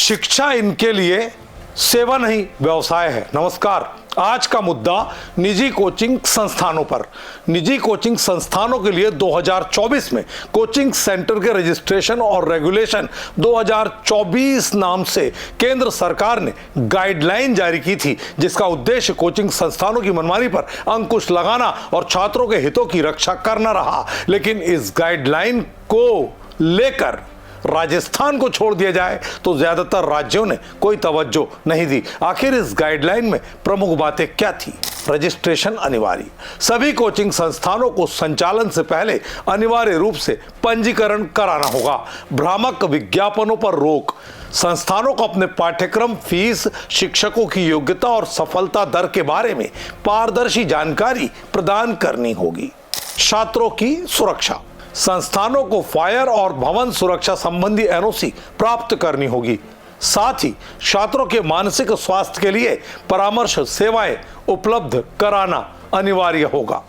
शिक्षा इनके लिए सेवा नहीं व्यवसाय है। नमस्कार, आज का मुद्दा निजी कोचिंग संस्थानों पर। निजी कोचिंग संस्थानों के लिए 2024 में कोचिंग सेंटर के रजिस्ट्रेशन और रेगुलेशन 2024 नाम से केंद्र सरकार ने गाइडलाइन जारी की थी, जिसका उद्देश्य कोचिंग संस्थानों की मनमानी पर अंकुश लगाना और छात्रों के हितों की रक्षा करना रहा। लेकिन इस गाइडलाइन को लेकर राजस्थान को छोड़ दिया जाए तो ज्यादातर राज्यों ने कोई तवज्जो नहीं दी। आखिर इस गाइडलाइन में प्रमुख बातें क्या थी? रजिस्ट्रेशन अनिवार्य। सभी कोचिंग संस्थानों को संचालन से पहले अनिवार्य रूप से पंजीकरण कराना होगा। भ्रामक विज्ञापनों पर रोक। संस्थानों को अपने पाठ्यक्रम, फीस, शिक्षकों की योग्यता और सफलता दर के बारे में पारदर्शी जानकारी प्रदान करनी होगी। छात्रों की सुरक्षा। संस्थानों को फायर और भवन सुरक्षा संबंधी एनओसी प्राप्त करनी होगी। साथ ही छात्रों के मानसिक स्वास्थ्य के लिए परामर्श सेवाएं उपलब्ध कराना अनिवार्य होगा।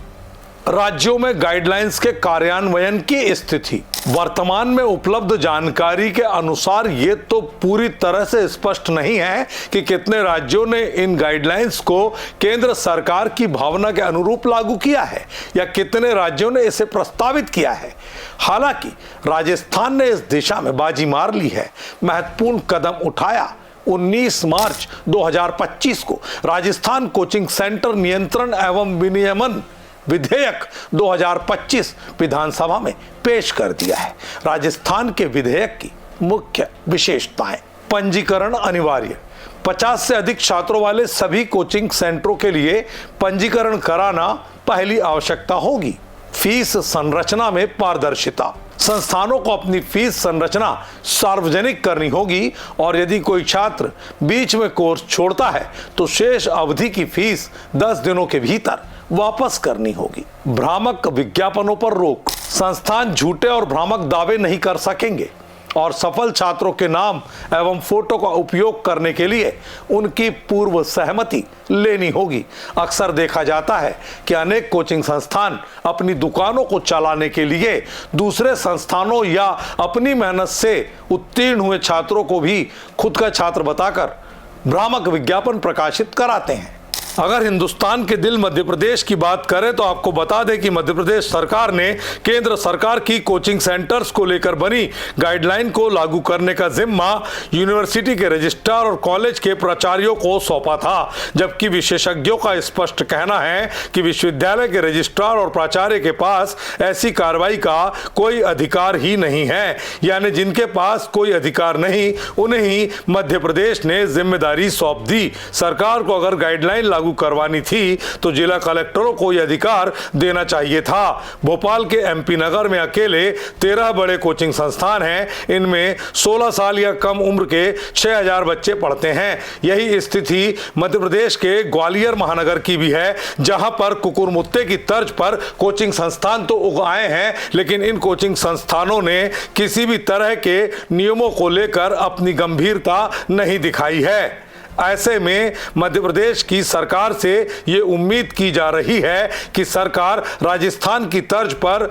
राज्यों में गाइडलाइंस के कार्यान्वयन की स्थिति। वर्तमान में उपलब्ध जानकारी के अनुसार ये तो पूरी तरह से स्पष्ट नहीं है कि कितने राज्यों ने इन गाइडलाइंस को केंद्र सरकार की भावना के अनुरूप लागू किया है या कितने राज्यों ने इसे प्रस्तावित किया है। हालांकि राजस्थान ने इस दिशा में बाजी मार ली है, महत्वपूर्ण कदम उठाया। 19 मार्च 2025 को राजस्थान कोचिंग सेंटर नियंत्रण एवं विनियमन विधेयक 2025 विधानसभा में पेश कर दिया है। राजस्थान के विधेयक की मुख्य विशेषताएं। पंजीकरण अनिवार्य। 50 से अधिक छात्रों वाले सभी कोचिंग सेंटरों के लिए पंजीकरण कराना पहली आवश्यकता होगी। फीस संरचना में पारदर्शिता। संस्थानों को अपनी फीस संरचना सार्वजनिक करनी होगी और यदि कोई छात्र बीच में कोर्स छोड़ता है तो शेष अवधि की फीस 10 दिनों के भीतर वापस करनी होगी। भ्रामक विज्ञापनों पर रोक। संस्थान झूठे और भ्रामक दावे नहीं कर सकेंगे और सफल छात्रों के नाम एवं फोटो का उपयोग करने के लिए उनकी पूर्व सहमति लेनी होगी। अक्सर देखा जाता है कि अनेक कोचिंग संस्थान अपनी दुकानों को चलाने के लिए दूसरे संस्थानों या अपनी मेहनत से उत्तीर्ण हुए छात्रों को भी खुद का छात्र बताकर भ्रामक विज्ञापन प्रकाशित कराते हैं। अगर हिंदुस्तान के दिल मध्य प्रदेश की बात करें तो आपको बता दें कि मध्य प्रदेश सरकार ने केंद्र सरकार की कोचिंग सेंटर्स को लेकर बनी गाइडलाइन को लागू करने का जिम्मा यूनिवर्सिटी के रजिस्ट्रार और कॉलेज के प्राचार्यों को सौंपा था, जबकि विशेषज्ञों का स्पष्ट कहना है कि विश्वविद्यालय के रजिस्ट्रार और प्राचार्य के पास ऐसी कार्रवाई का कोई अधिकार ही नहीं है। यानी जिनके पास कोई अधिकार नहीं उन्हें ही मध्य प्रदेश ने जिम्मेदारी सौंप दी। सरकार को अगर गाइडलाइन लागू करवानी थी तो जिला कलेक्टरों को यह अधिकार देना चाहिए था। भोपाल के एमपी नगर में अकेले 13 बड़े कोचिंग संस्थान हैं। इनमें 16 साल या कम उम्र के 6000 बच्चे पढ़ते हैं। यही स्थिति मध्य प्रदेश के ग्वालियर महानगर की भी है, जहां पर कुकुरमुत्ते की तर्ज पर कोचिंग संस्थान तो उगाए हैं, लेकिन इन कोचिंग संस्थानों ने किसी भी तरह के नियमों को लेकर अपनी गंभीरता नहीं दिखाई है। ऐसे में मध्य प्रदेश की सरकार से ये उम्मीद की जा रही है कि सरकार राजस्थान की तर्ज पर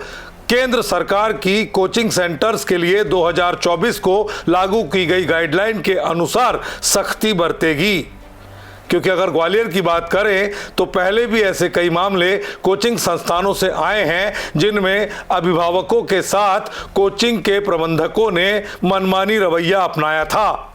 केंद्र सरकार की कोचिंग सेंटर्स के लिए 2024 को लागू की गई गाइडलाइन के अनुसार सख्ती बरतेगी। क्योंकि अगर ग्वालियर की बात करें तो पहले भी ऐसे कई मामले कोचिंग संस्थानों से आए हैं, जिनमें अभिभावकों के साथ कोचिंग के प्रबंधकों ने मनमानी रवैया अपनाया था।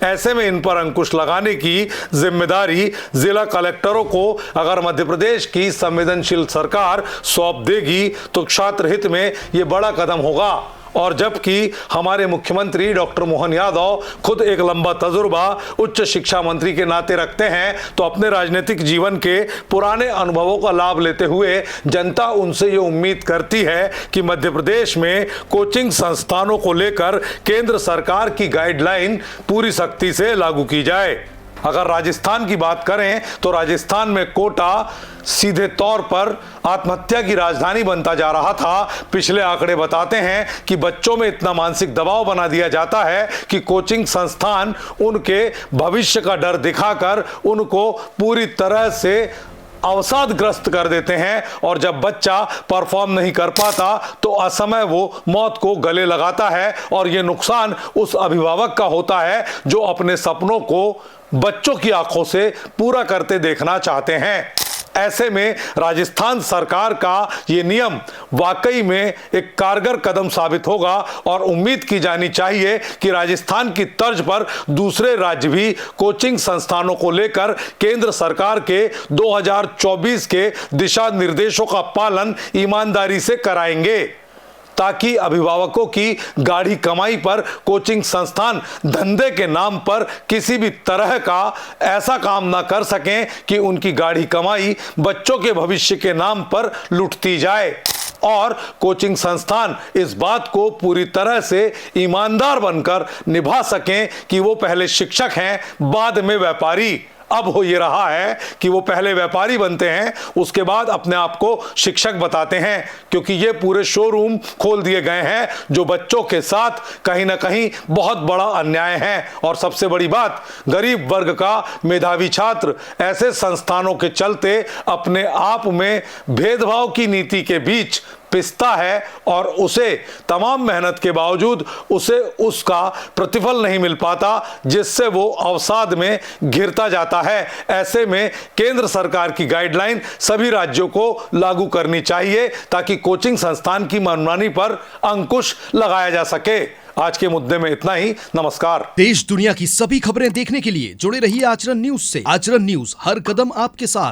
ऐसे में इन पर अंकुश लगाने की जिम्मेदारी जिला कलेक्टरों को अगर मध्य प्रदेश की संवेदनशील सरकार सौंप देगी तो छात्र हित में ये बड़ा कदम होगा। और जबकि हमारे मुख्यमंत्री डॉक्टर मोहन यादव खुद एक लंबा तजुर्बा उच्च शिक्षा मंत्री के नाते रखते हैं, तो अपने राजनीतिक जीवन के पुराने अनुभवों का लाभ लेते हुए जनता उनसे ये उम्मीद करती है कि मध्य प्रदेश में कोचिंग संस्थानों को लेकर केंद्र सरकार की गाइडलाइन पूरी सख्ती से लागू की जाए। अगर राजस्थान की बात करें तो राजस्थान में कोटा सीधे तौर पर आत्महत्या की राजधानी बनता जा रहा था। पिछले आंकड़े बताते हैं कि बच्चों में इतना मानसिक दबाव बना दिया जाता है कि कोचिंग संस्थान उनके भविष्य का डर दिखाकर उनको पूरी तरह से अवसादग्रस्त कर देते हैं और जब बच्चा परफॉर्म नहीं कर पाता तो असमय वो मौत को गले लगाता है और ये नुकसान उस अभिभावक का होता है जो अपने सपनों को बच्चों की आंखों से पूरा करते देखना चाहते हैं। ऐसे में राजस्थान सरकार का ये नियम वाकई में एक कारगर कदम साबित होगा और उम्मीद की जानी चाहिए कि राजस्थान की तर्ज पर दूसरे राज्य भी कोचिंग संस्थानों को लेकर केंद्र सरकार के 2024 के दिशा निर्देशों का पालन ईमानदारी से कराएंगे ताकि अभिभावकों की गाढ़ी कमाई पर कोचिंग संस्थान धंधे के नाम पर किसी भी तरह का ऐसा काम ना कर सकें कि उनकी गाढ़ी कमाई बच्चों के भविष्य के नाम पर लुटती जाए और कोचिंग संस्थान इस बात को पूरी तरह से ईमानदार बनकर निभा सकें कि वो पहले शिक्षक हैं बाद में व्यापारी। अब हो ये रहा है कि वो पहले व्यापारी बनते हैं उसके बाद अपने आप को शिक्षक बताते हैं, क्योंकि ये पूरे शोरूम खोल दिए गए हैं जो बच्चों के साथ कहीं ना कहीं बहुत बड़ा अन्याय है। और सबसे बड़ी बात, गरीब वर्ग का मेधावी छात्र ऐसे संस्थानों के चलते अपने आप में भेदभाव की नीति के बीच पिसता है और उसे तमाम मेहनत के बावजूद उसे उसका प्रतिफल नहीं मिल पाता, जिससे वो अवसाद में घिरता जाता है। ऐसे में केंद्र सरकार की गाइडलाइन सभी राज्यों को लागू करनी चाहिए ताकि कोचिंग संस्थान की मनमानी पर अंकुश लगाया जा सके। आज के मुद्दे में इतना ही। नमस्कार। देश दुनिया की सभी खबरें देखने के लिए जुड़े रहिए आचरण न्यूज से। आचरण न्यूज, हर कदम आपके साथ।